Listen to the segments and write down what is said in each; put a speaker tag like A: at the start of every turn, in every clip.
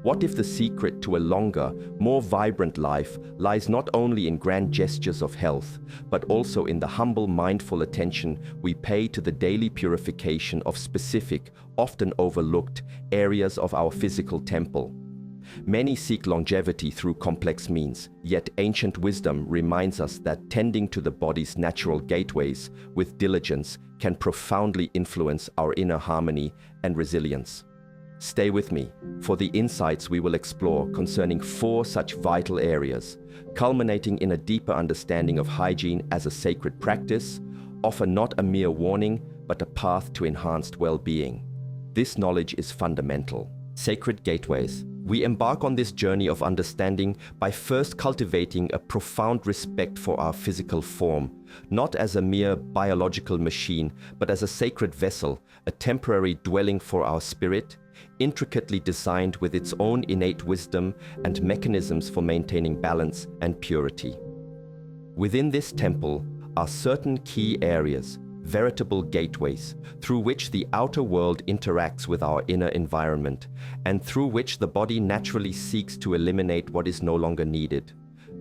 A: What if the secret to a longer, more vibrant life lies not only in grand gestures of health, but also in the humble, mindful attention we pay to the daily purification of specific, often overlooked, areas of our physical temple? Many seek longevity through complex means, yet ancient wisdom reminds us that tending to the body's natural gateways with diligence can profoundly influence our inner harmony and resilience. Stay with me for the insights we will explore concerning 4 such vital areas, culminating in a deeper understanding of hygiene as a sacred practice, offer not a mere warning, but a path to enhanced well-being. This knowledge is fundamental. Sacred gateways. We embark on this journey of understanding by first cultivating a profound respect for our physical form, not as a mere biological machine, but as a sacred vessel, a temporary dwelling for our spirit, intricately designed with its own innate wisdom and mechanisms for maintaining balance and purity. Within this temple are certain key areas, veritable gateways, through which the outer world interacts with our inner environment, and through which the body naturally seeks to eliminate what is no longer needed.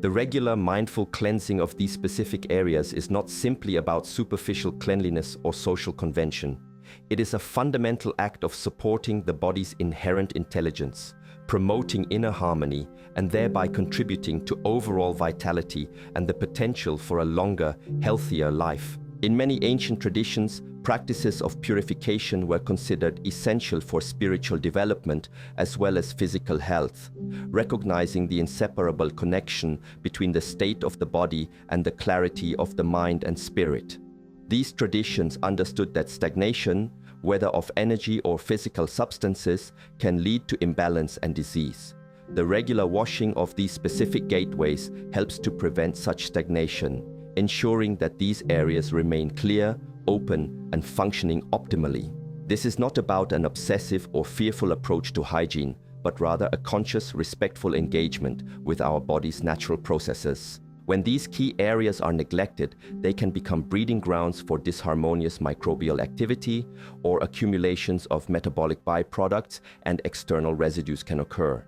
A: The regular mindful cleansing of these specific areas is not simply about superficial cleanliness or social convention. It is a fundamental act of supporting the body's inherent intelligence, promoting inner harmony, and thereby contributing to overall vitality and the potential for a longer, healthier life. In many ancient traditions, practices of purification were considered essential for spiritual development as well as physical health, recognizing the inseparable connection between the state of the body and the clarity of the mind and spirit. These traditions understood that stagnation, whether of energy or physical substances, can lead to imbalance and disease. The regular washing of these specific gateways helps to prevent such stagnation, ensuring that these areas remain clear, open, and functioning optimally. This is not about an obsessive or fearful approach to hygiene, but rather a conscious, respectful engagement with our body's natural processes. When these key areas are neglected, they can become breeding grounds for disharmonious microbial activity, or accumulations of metabolic byproducts and external residues can occur.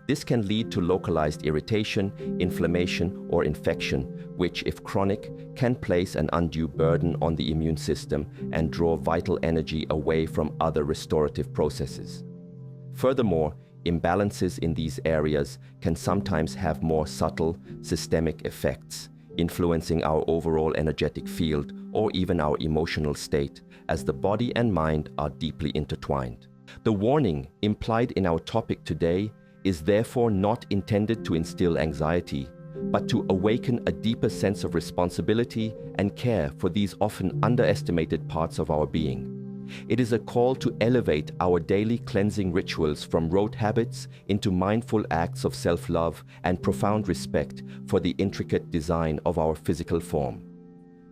A: This can lead to localized irritation, inflammation, or infection, which, if chronic, can place an undue burden on the immune system and draw vital energy away from other restorative processes. Furthermore, imbalances in these areas can sometimes have more subtle, systemic effects, influencing our overall energetic field or even our emotional state, as the body and mind are deeply intertwined. The warning implied in our topic today is therefore not intended to instill anxiety, but to awaken a deeper sense of responsibility and care for these often underestimated parts of our being. It is a call to elevate our daily cleansing rituals from rote habits into mindful acts of self-love and profound respect for the intricate design of our physical form.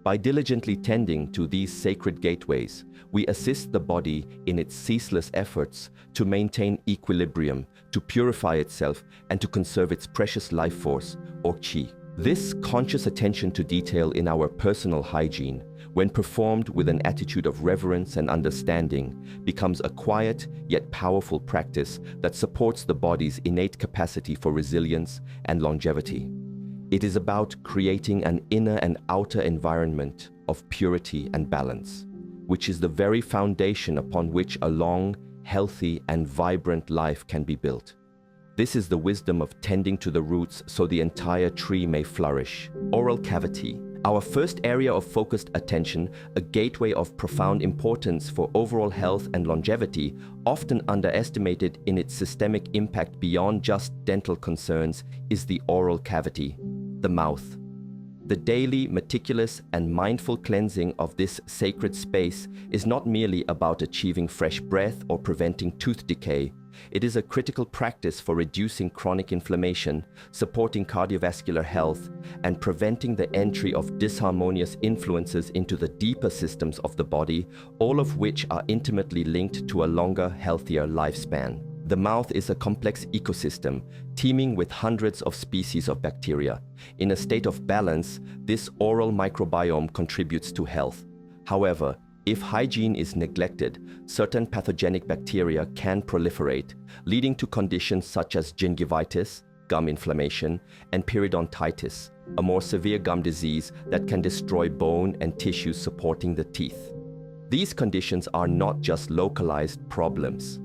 A: By diligently tending to these sacred gateways, we assist the body in its ceaseless efforts to maintain equilibrium, to purify itself, and to conserve its precious life force, or qi. This conscious attention to detail in our personal hygiene, when performed with an attitude of reverence and understanding, becomes a quiet yet powerful practice that supports the body's innate capacity for resilience and longevity. It is about creating an inner and outer environment of purity and balance, which is the very foundation upon which a long, healthy, and vibrant life can be built. This is the wisdom of tending to the roots so the entire tree may flourish. Oral cavity. Our first area of focused attention, a gateway of profound importance for overall health and longevity, often underestimated in its systemic impact beyond just dental concerns, is the oral cavity, the mouth. The daily, meticulous, and mindful cleansing of this sacred space is not merely about achieving fresh breath or preventing tooth decay. It is a critical practice for reducing chronic inflammation, supporting cardiovascular health, and preventing the entry of disharmonious influences into the deeper systems of the body, all of which are intimately linked to a longer, healthier lifespan. The mouth is a complex ecosystem, teeming with hundreds of species of bacteria. In a state of balance, this oral microbiome contributes to health. However, If hygiene is neglected, certain pathogenic bacteria can proliferate, leading to conditions such as gingivitis, gum inflammation, and periodontitis, a more severe gum disease that can destroy bone and tissues supporting the teeth. These conditions are not just localized problems.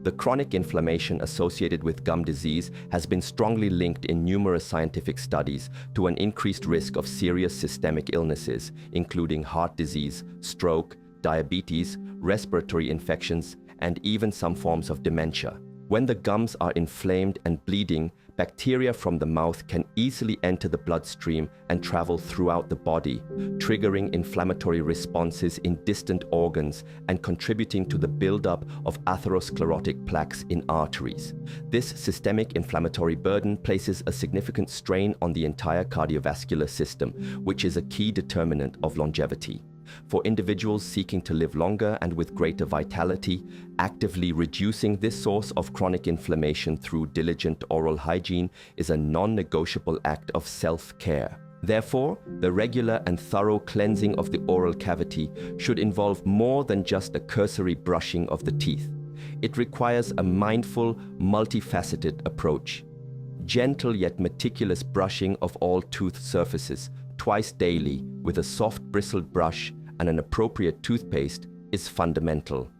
A: The chronic inflammation associated with gum disease has been strongly linked in numerous scientific studies to an increased risk of serious systemic illnesses, including heart disease, stroke, diabetes, respiratory infections, and even some forms of dementia. When the gums are inflamed and bleeding, bacteria from the mouth can easily enter the bloodstream and travel throughout the body, triggering inflammatory responses in distant organs and contributing to the buildup of atherosclerotic plaques in arteries. This systemic inflammatory burden places a significant strain on the entire cardiovascular system, which is a key determinant of longevity. For individuals seeking to live longer and with greater vitality, actively reducing this source of chronic inflammation through diligent oral hygiene is a non-negotiable act of self-care. Therefore, the regular and thorough cleansing of the oral cavity should involve more than just a cursory brushing of the teeth. It requires a mindful, multifaceted approach. Gentle yet meticulous brushing of all tooth surfaces twice daily with a soft bristled brush and an appropriate toothpaste is fundamental.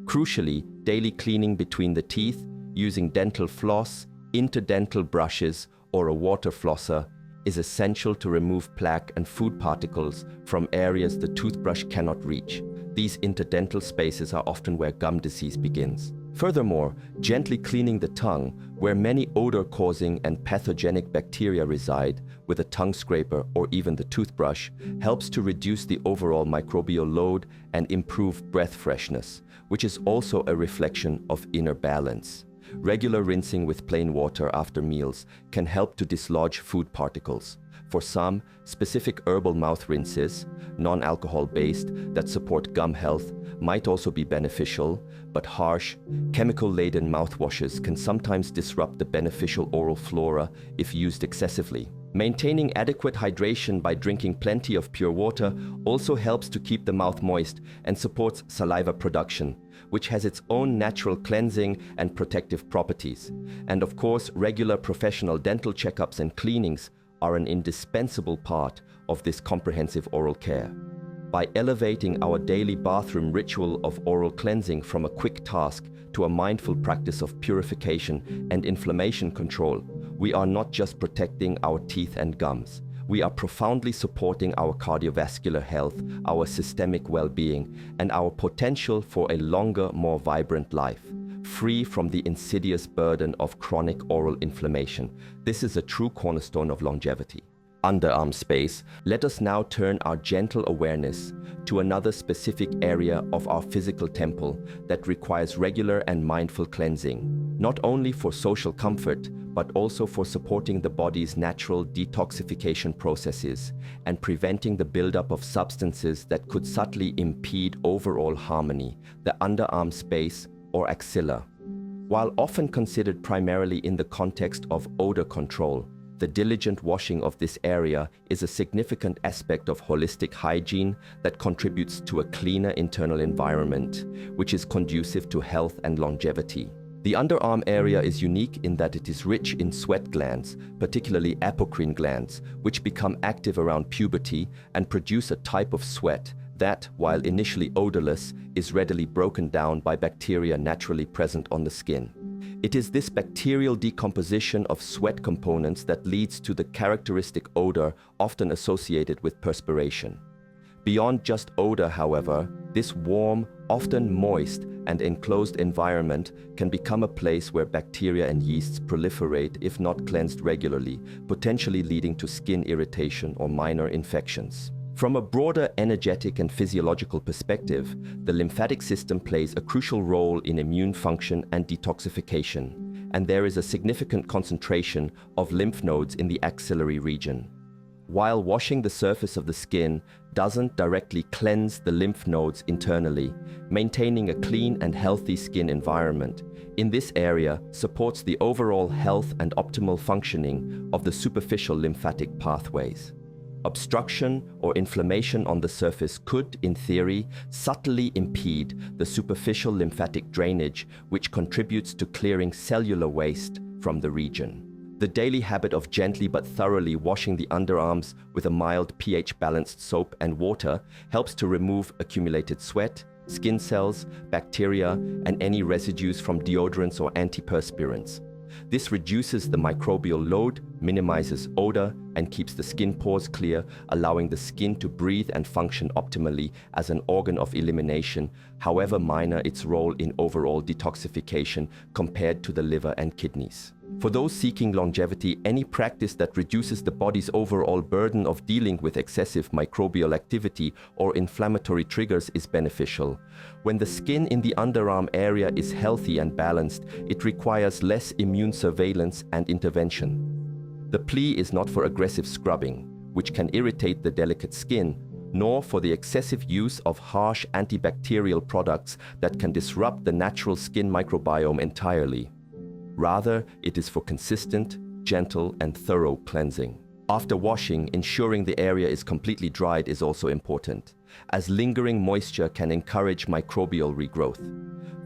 A: Crucially, daily cleaning between the teeth using dental floss, interdental brushes, or a water flosser is essential to remove plaque and food particles from areas the toothbrush cannot reach. These interdental spaces are often where gum disease begins. Furthermore, gently cleaning the tongue, where many odor-causing and pathogenic bacteria reside, with a tongue scraper or even the toothbrush, helps to reduce the overall microbial load and improve breath freshness, which is also a reflection of inner balance. Regular rinsing with plain water after meals can help to dislodge food particles. For some, specific herbal mouth rinses, non-alcohol based, that support gum health might also be beneficial, but harsh, chemical-laden mouthwashes can sometimes disrupt the beneficial oral flora if used excessively. Maintaining adequate hydration by drinking plenty of pure water also helps to keep the mouth moist and supports saliva production, which has its own natural cleansing and protective properties. And of course, regular professional dental checkups and cleanings are an indispensable part of this comprehensive oral care. By elevating our daily bathroom ritual of oral cleansing from a quick task to a mindful practice of purification and inflammation control, we are not just protecting our teeth and gums. We are profoundly supporting our cardiovascular health, our systemic well-being, and our potential for a longer, more vibrant life, free from the insidious burden of chronic oral inflammation. This is a true cornerstone of longevity. Underarm space, let us now turn our gentle awareness to another specific area of our physical temple that requires regular and mindful cleansing, not only for social comfort, but also for supporting the body's natural detoxification processes and preventing the buildup of substances that could subtly impede overall harmony, the underarm space or axilla. While often considered primarily in the context of odor control, the diligent washing of this area is a significant aspect of holistic hygiene that contributes to a cleaner internal environment, which is conducive to health and longevity. The underarm area is unique in that it is rich in sweat glands, particularly apocrine glands, which become active around puberty and produce a type of sweat that, while initially odorless, is readily broken down by bacteria naturally present on the skin. It is this bacterial decomposition of sweat components that leads to the characteristic odor often associated with perspiration. Beyond just odor, however, this warm, often moist, and enclosed environment can become a place where bacteria and yeasts proliferate if not cleansed regularly, potentially leading to skin irritation or minor infections. From a broader energetic and physiological perspective, the lymphatic system plays a crucial role in immune function and detoxification, and there is a significant concentration of lymph nodes in the axillary region. While washing the surface of the skin doesn't directly cleanse the lymph nodes internally, maintaining a clean and healthy skin environment in this area supports the overall health and optimal functioning of the superficial lymphatic pathways. Obstruction or inflammation on the surface could, in theory, subtly impede the superficial lymphatic drainage, which contributes to clearing cellular waste from the region. The daily habit of gently but thoroughly washing the underarms with a mild pH-balanced soap and water helps to remove accumulated sweat, skin cells, bacteria, and any residues from deodorants or antiperspirants. This reduces the microbial load, minimizes odor, and keeps the skin pores clear, allowing the skin to breathe and function optimally as an organ of elimination, however minor its role in overall detoxification compared to the liver and kidneys. For those seeking longevity, any practice that reduces the body's overall burden of dealing with excessive microbial activity or inflammatory triggers is beneficial. When the skin in the underarm area is healthy and balanced, it requires less immune surveillance and intervention. The plea is not for aggressive scrubbing, which can irritate the delicate skin, nor for the excessive use of harsh antibacterial products that can disrupt the natural skin microbiome entirely. Rather, it is for consistent, gentle, and thorough cleansing. After washing, ensuring the area is completely dried is also important, as lingering moisture can encourage microbial regrowth.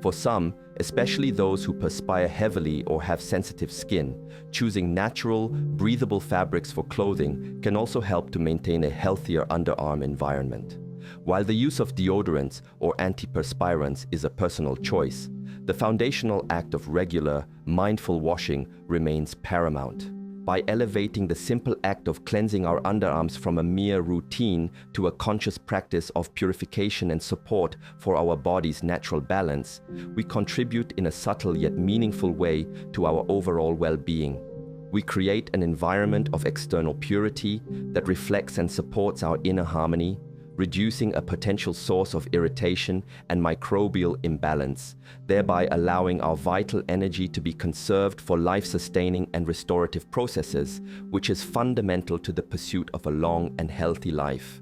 A: For some, especially those who perspire heavily or have sensitive skin, choosing natural, breathable fabrics for clothing can also help to maintain a healthier underarm environment. While the use of deodorants or antiperspirants is a personal choice, the foundational act of regular, mindful washing remains paramount. By elevating the simple act of cleansing our underarms from a mere routine to a conscious practice of purification and support for our body's natural balance, we contribute in a subtle yet meaningful way to our overall well-being. We create an environment of external purity that reflects and supports our inner harmony, reducing a potential source of irritation and microbial imbalance, thereby allowing our vital energy to be conserved for life-sustaining and restorative processes, which is fundamental to the pursuit of a long and healthy life.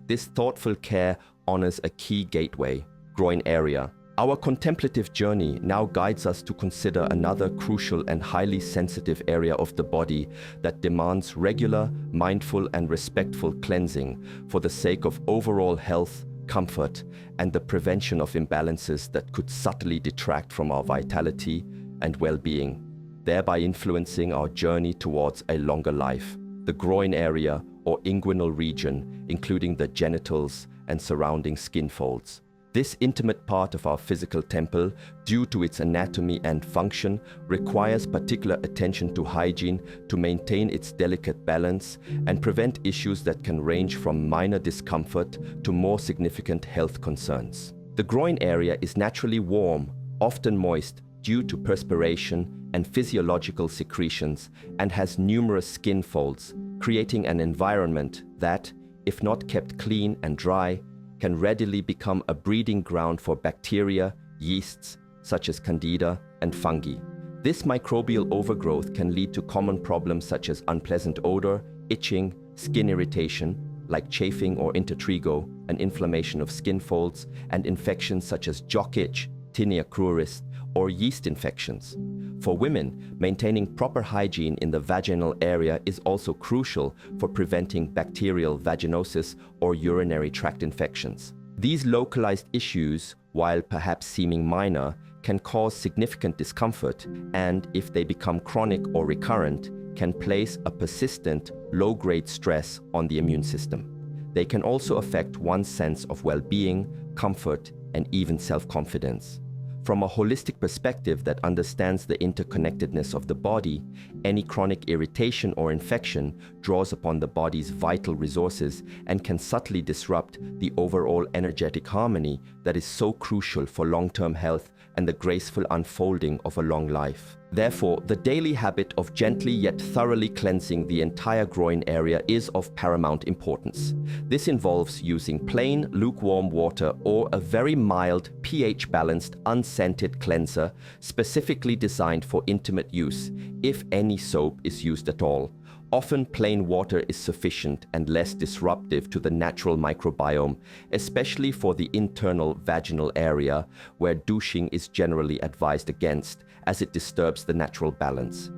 A: This thoughtful care honors a key gateway, groin area. Our contemplative journey now guides us to consider another crucial and highly sensitive area of the body that demands regular, mindful, and respectful cleansing for the sake of overall health, comfort, and the prevention of imbalances that could subtly detract from our vitality and well-being, thereby influencing our journey towards a longer life. The groin area or inguinal region, including the genitals and surrounding skin folds. This intimate part of our physical temple, due to its anatomy and function, requires particular attention to hygiene to maintain its delicate balance and prevent issues that can range from minor discomfort to more significant health concerns. The groin area is naturally warm, often moist due to perspiration and physiological secretions, and has numerous skin folds, creating an environment that, if not kept clean and dry, can readily become a breeding ground for bacteria, yeasts, such as candida, and fungi. This microbial overgrowth can lead to common problems such as unpleasant odor, itching, skin irritation, like chafing or intertrigo, and inflammation of skin folds, and infections such as jock itch, tinea cruris, or yeast infections. For women, maintaining proper hygiene in the vaginal area is also crucial for preventing bacterial vaginosis or urinary tract infections. These localized issues, while perhaps seeming minor, can cause significant discomfort and, if they become chronic or recurrent, can place a persistent, low-grade stress on the immune system. They can also affect one's sense of well-being, comfort, and even self-confidence. From a holistic perspective that understands the interconnectedness of the body, any chronic irritation or infection draws upon the body's vital resources and can subtly disrupt the overall energetic harmony that is so crucial for long-term health and the graceful unfolding of a long life. Therefore, the daily habit of gently yet thoroughly cleansing the entire groin area is of paramount importance. This involves using plain, lukewarm water or a very mild, pH-balanced, unscented cleanser specifically designed for intimate use, if any soap is used at all. Often plain water is sufficient and less disruptive to the natural microbiome, especially for the internal vaginal area, where douching is generally advised against, as it disturbs the natural balance.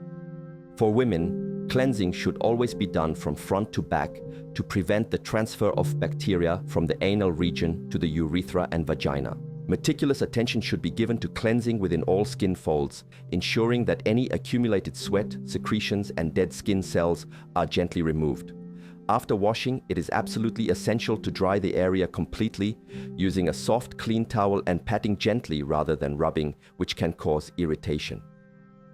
A: For women, Cleansing should always be done from front to back to prevent the transfer of bacteria from the anal region to the urethra and vagina. Meticulous attention should be given to cleansing within all skin folds, ensuring that any accumulated sweat, secretions, and dead skin cells are gently removed. After washing, it is absolutely essential to dry the area completely, using a soft, clean towel and patting gently rather than rubbing, which can cause irritation.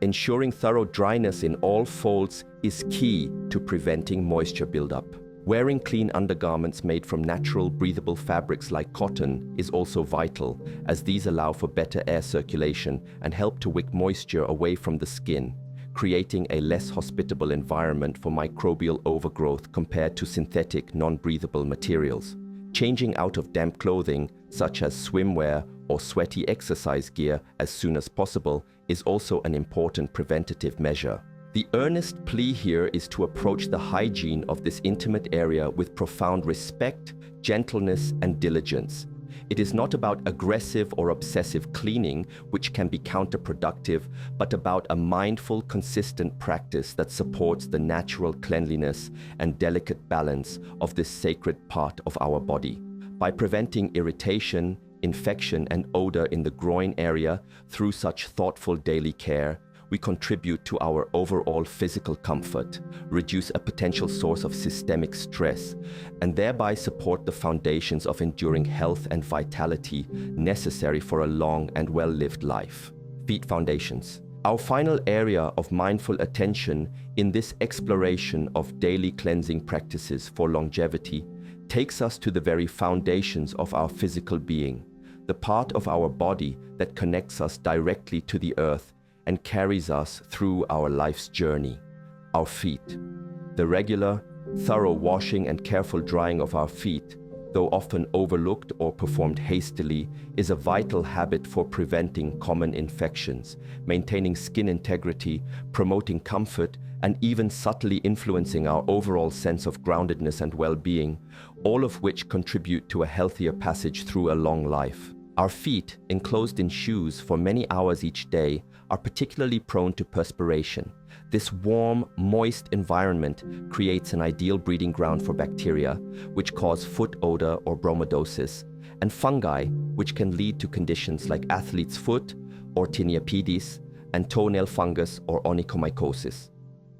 A: Ensuring thorough dryness in all folds is key to preventing moisture buildup. Wearing clean undergarments made from natural, breathable fabrics like cotton is also vital, as these allow for better air circulation and help to wick moisture away from the skin, creating a less hospitable environment for microbial overgrowth compared to synthetic, non-breathable materials. Changing out of damp clothing, such as swimwear or sweaty exercise gear, as soon as possible is also an important preventative measure. The earnest plea here is to approach the hygiene of this intimate area with profound respect, gentleness, and diligence. It is not about aggressive or obsessive cleaning, which can be counterproductive, but about a mindful, consistent practice that supports the natural cleanliness and delicate balance of this sacred part of our body. By preventing irritation, infection, and odor in the groin area through such thoughtful daily care, we contribute to our overall physical comfort, reduce a potential source of systemic stress, and thereby support the foundations of enduring health and vitality necessary for a long and well-lived life. Feet foundations. Our final area of mindful attention in this exploration of daily cleansing practices for longevity takes us to the very foundations of our physical being, the part of our body that connects us directly to the earth and carries us through our life's journey, our feet. The regular, thorough washing and careful drying of our feet, though often overlooked or performed hastily, is a vital habit for preventing common infections, maintaining skin integrity, promoting comfort, and even subtly influencing our overall sense of groundedness and well-being, all of which contribute to a healthier passage through a long life. Our feet, enclosed in shoes for many hours each day, are particularly prone to perspiration. This warm, moist environment creates an ideal breeding ground for bacteria, which cause foot odor or bromodosis, and fungi, which can lead to conditions like athlete's foot or tinea pedis, and toenail fungus or onychomycosis.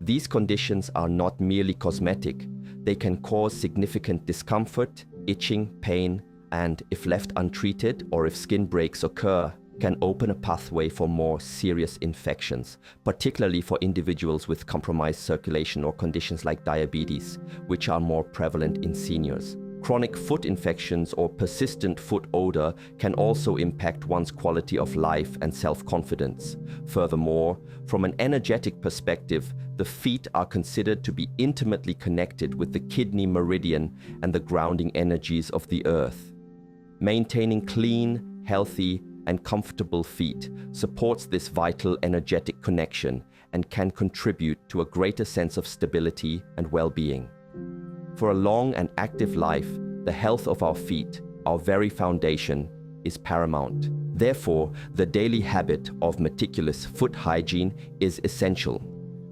A: These conditions are not merely cosmetic. They can cause significant discomfort, itching, pain, and, if left untreated or if skin breaks occur, can open a pathway for more serious infections, particularly for individuals with compromised circulation or conditions like diabetes, which are more prevalent in seniors. Chronic foot infections or persistent foot odor can also impact one's quality of life and self-confidence. Furthermore, from an energetic perspective, the feet are considered to be intimately connected with the kidney meridian and the grounding energies of the earth. Maintaining clean, healthy, and comfortable feet supports this vital energetic connection and can contribute to a greater sense of stability and well-being. For a long and active life, the health of our feet, our very foundation, is paramount. Therefore, the daily habit of meticulous foot hygiene is essential.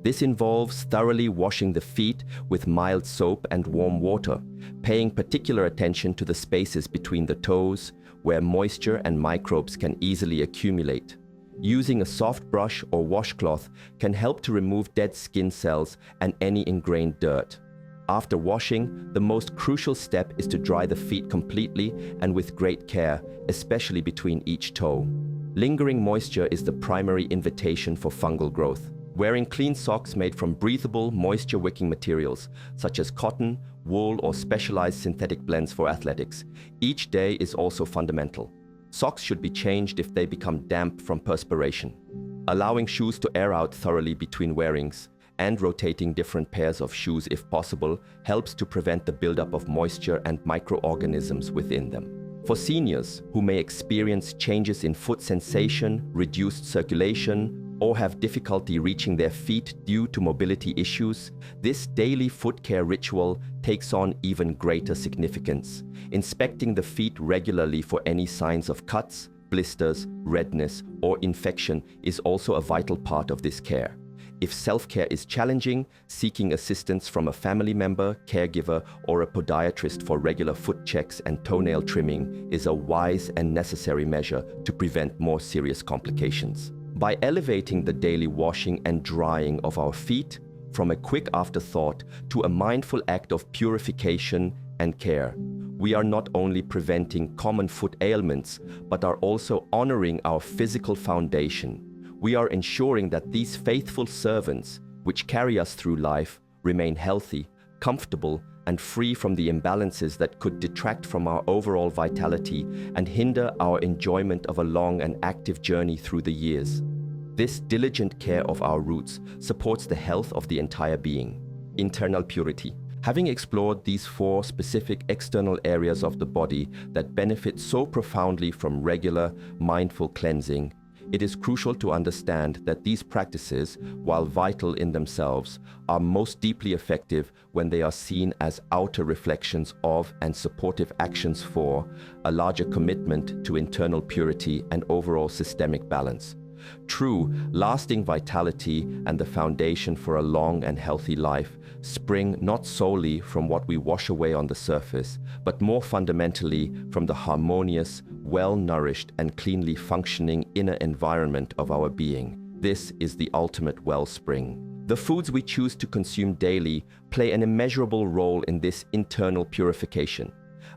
A: This involves thoroughly washing the feet with mild soap and warm water, paying particular attention to the spaces between the toes, where moisture and microbes can easily accumulate. Using a soft brush or washcloth can help to remove dead skin cells and any ingrained dirt. After washing, the most crucial step is to dry the feet completely and with great care, especially between each toe. Lingering moisture is the primary invitation for fungal growth. Wearing clean socks made from breathable, moisture-wicking materials, such as cotton, wool, or specialized synthetic blends for athletics, each day is also fundamental. Socks should be changed if they become damp from perspiration. Allowing shoes to air out thoroughly between wearings and rotating different pairs of shoes if possible helps to prevent the buildup of moisture and microorganisms within them. For seniors who may experience changes in foot sensation, reduced circulation, or have difficulty reaching their feet due to mobility issues, this daily foot care ritual takes on even greater significance. Inspecting the feet regularly for any signs of cuts, blisters, redness, or infection is also a vital part of this care. If self-care is challenging, seeking assistance from a family member, caregiver, or a podiatrist for regular foot checks and toenail trimming is a wise and necessary measure to prevent more serious complications. By elevating the daily washing and drying of our feet from a quick afterthought to a mindful act of purification and care, we are not only preventing common foot ailments, but are also honoring our physical foundation. We are ensuring that these faithful servants, which carry us through life, remain healthy, comfortable, and free from the imbalances that could detract from our overall vitality and hinder our enjoyment of a long and active journey through the years. This diligent care of our roots supports the health of the entire being. Internal purity. Having explored these 4 specific external areas of the body that benefit so profoundly from regular, mindful cleansing, it is crucial to understand that these practices, while vital in themselves, are most deeply effective when they are seen as outer reflections of and supportive actions for a larger commitment to internal purity and overall systemic balance. True, lasting vitality and the foundation for a long and healthy life spring not solely from what we wash away on the surface, but more fundamentally from the harmonious, well-nourished and cleanly functioning inner environment of our being. This is the ultimate wellspring. The foods we choose to consume daily play an immeasurable role in this internal purification.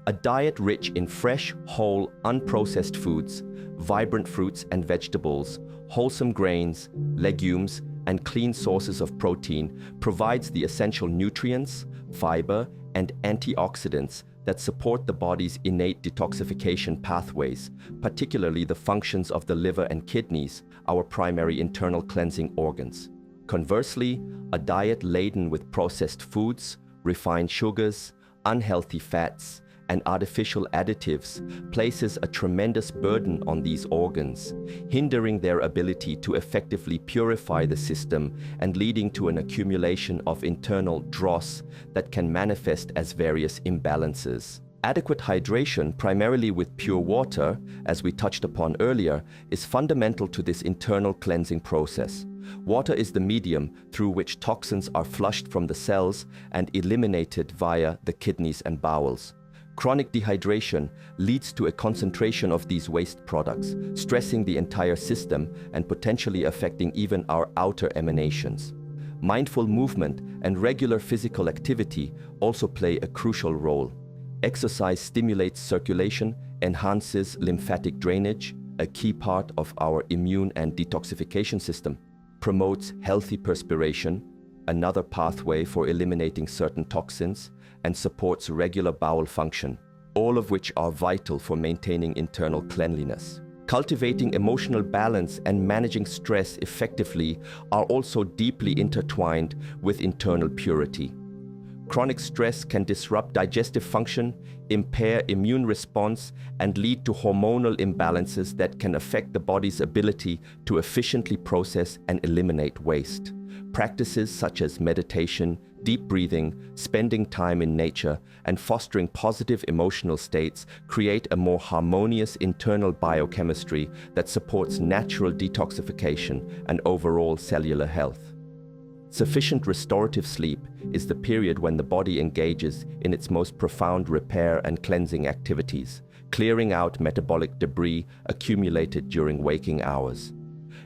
A: A diet rich in fresh, whole, unprocessed foods, vibrant fruits and vegetables, wholesome grains, legumes, and clean sources of protein provides the essential nutrients, fiber, and antioxidants that support the body's innate detoxification pathways, particularly the functions of the liver and kidneys, our primary internal cleansing organs. Conversely, a diet laden with processed foods, refined sugars, unhealthy fats, and artificial additives places a tremendous burden on these organs, hindering their ability to effectively purify the system and leading to an accumulation of internal dross that can manifest as various imbalances. Adequate hydration, primarily with pure water, as we touched upon earlier, is fundamental to this internal cleansing process. Water is the medium through which toxins are flushed from the cells and eliminated via the kidneys and bowels. Chronic dehydration leads to a concentration of these waste products, stressing the entire system and potentially affecting even our outer emanations. Mindful movement and regular physical activity also play a crucial role. Exercise stimulates circulation, enhances lymphatic drainage, a key part of our immune and detoxification system, promotes healthy perspiration, another pathway for eliminating certain toxins, and supports regular bowel function, all of which are vital for maintaining internal cleanliness. Cultivating emotional balance and managing stress effectively are also deeply intertwined with internal purity. Chronic stress can disrupt digestive function, impair immune response, and lead to hormonal imbalances that can affect the body's ability to efficiently process and eliminate waste. Practices such as meditation, deep breathing, spending time in nature, and fostering positive emotional states create a more harmonious internal biochemistry that supports natural detoxification and overall cellular health. Sufficient restorative sleep is the period when the body engages in its most profound repair and cleansing activities, clearing out metabolic debris accumulated during waking hours.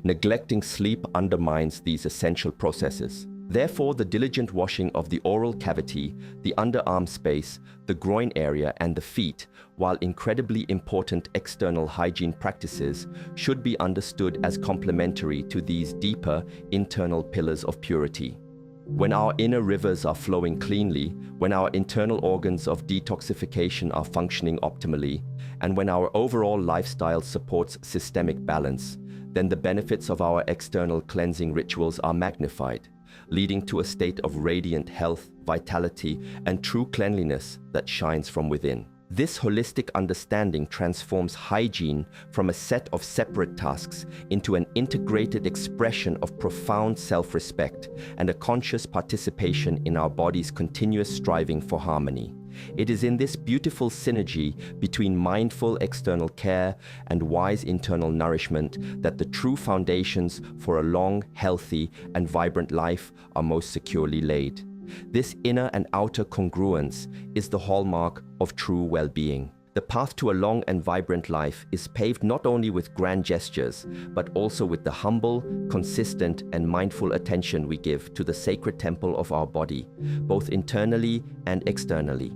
A: Neglecting sleep undermines these essential processes. Therefore, the diligent washing of the oral cavity, the underarm space, the groin area, and the feet, while incredibly important external hygiene practices, should be understood as complementary to these deeper internal pillars of purity. When our inner rivers are flowing cleanly, when our internal organs of detoxification are functioning optimally, and when our overall lifestyle supports systemic balance, then the benefits of our external cleansing rituals are magnified, leading to a state of radiant health, vitality, and true cleanliness that shines from within. This holistic understanding transforms hygiene from a set of separate tasks into an integrated expression of profound self-respect and a conscious participation in our body's continuous striving for harmony. It is in this beautiful synergy between mindful external care and wise internal nourishment that the true foundations for a long, healthy, and vibrant life are most securely laid. This inner and outer congruence is the hallmark of true well-being. The path to a long and vibrant life is paved not only with grand gestures, but also with the humble, consistent, and mindful attention we give to the sacred temple of our body, both internally and externally.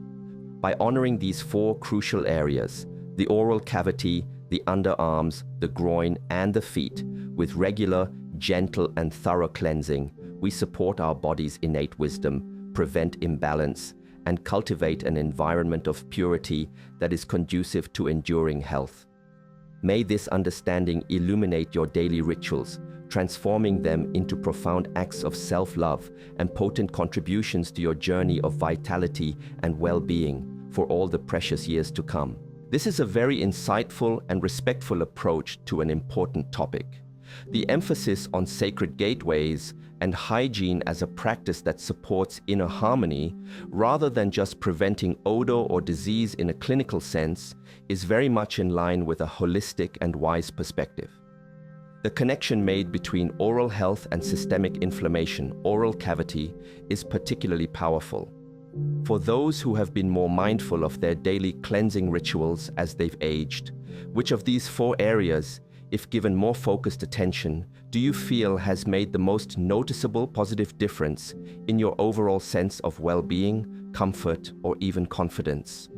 A: By honoring these four crucial areas, the oral cavity, the underarms, the groin, and the feet, with regular, gentle, and thorough cleansing, we support our body's innate wisdom, prevent imbalance, and cultivate an environment of purity that is conducive to enduring health. May this understanding illuminate your daily rituals, transforming them into profound acts of self-love and potent contributions to your journey of vitality and well-being for all the precious years to come. This is a very insightful and respectful approach to an important topic. The emphasis on sacred gateways and hygiene as a practice that supports inner harmony, rather than just preventing odor or disease in a clinical sense, is very much in line with a holistic and wise perspective. The connection made between oral health and systemic inflammation, oral cavity, is particularly powerful. For those who have been more mindful of their daily cleansing rituals as they've aged, which of these four areas, if given more focused attention, do you feel has made the most noticeable positive difference in your overall sense of well-being, comfort, or even confidence?